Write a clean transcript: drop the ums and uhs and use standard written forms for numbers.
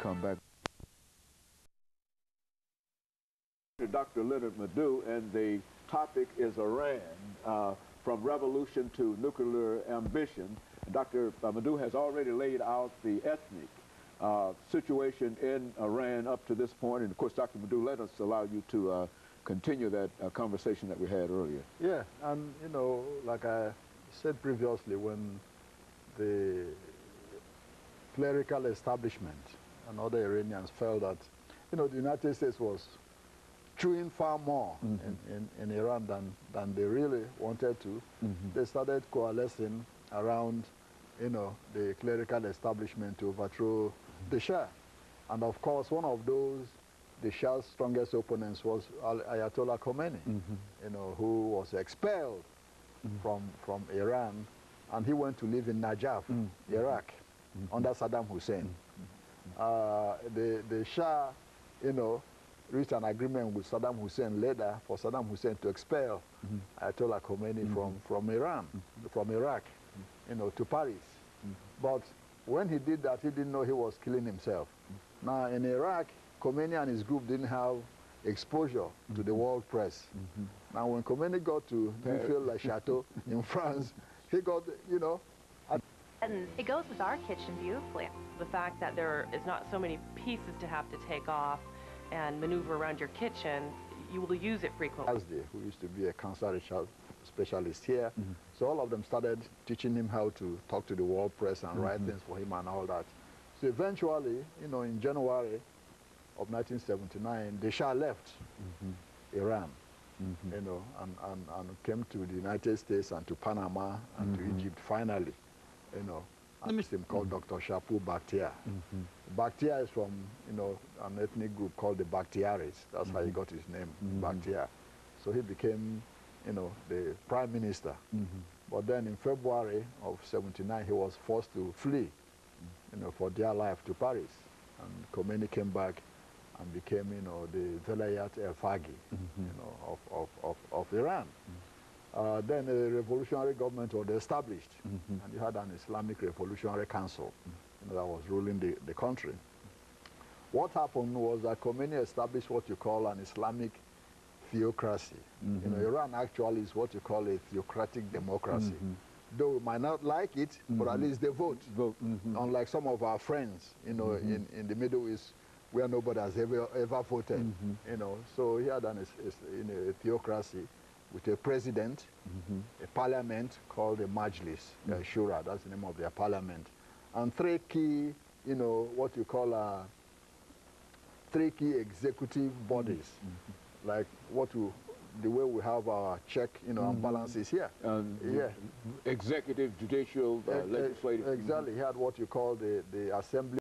come back. Dr. LMadu, and the topic is Iran, from revolution to nuclear ambition. Dr. LMadu has already laid out the ethnic situation in Iran up to this point, and of course, Dr. LMadu, let us allow you to continue that conversation that we had earlier. Yeah, and you know, like I said previously, when the clerical establishment and other Iranians felt that, you know, the United States was chewing far more in Iran than they really wanted to, they started coalescing around, you know, the clerical establishment to overthrow the Shah. And of course, one of those, the Shah's strongest opponents was Ayatollah Khomeini, you know, who was expelled from Iran, and he went to live in Najaf, Iraq, under Saddam Hussein. The Shah, you know, reached an agreement with Saddam Hussein later for Saddam Hussein to expel Ayatollah Khomeini from Iran, from Iraq, you know, to Paris. But when he did that, he didn't know he was killing himself. Now, in Iraq, Khomeini and his group didn't have exposure to the world press. Now, when Khomeini got to Neufeld-le-Château in France, he got, you know. And it goes with our kitchen beautifully. The fact that there is not so many pieces to have to take off and maneuver around your kitchen, you will use it frequently. Who used to be a cancer research specialist here, so all of them started teaching him how to talk to the world press and write things for him and all that. So eventually, you know, in January of 1979, the Shah left Iran, you know, and came to the United States and to Panama and to Egypt finally, you know. And him called Dr. Shapu Bakhtiar. Bakhtiar is from, you know, an ethnic group called the Bakhtiaris. That's how he got his name, Bakhtiar. So he became, you know, the prime minister. But then in February of '79, he was forced to flee, you know, for dear life to Paris. And Khomeini came back and became, you know, the Velayat el-Faqih, you know, of Iran. Then a revolutionary government was established, and you had an Islamic Revolutionary Council, you know, that was ruling the country. What happened was that Khomeini established what you call an Islamic theocracy. You know, Iran actually is what you call a theocratic democracy. Though we might not like it, but at least they vote. Unlike some of our friends, you know, in the Middle East, where nobody has ever voted, you know. So he had a theocracy with a president, a parliament called the Majlis, Shura, that's the name of their parliament, and three key, you know, what you call three key executive bodies, like the way we have our check, you know, and balances here. Executive, judicial, legislative. Exactly. He had what you call the assembly.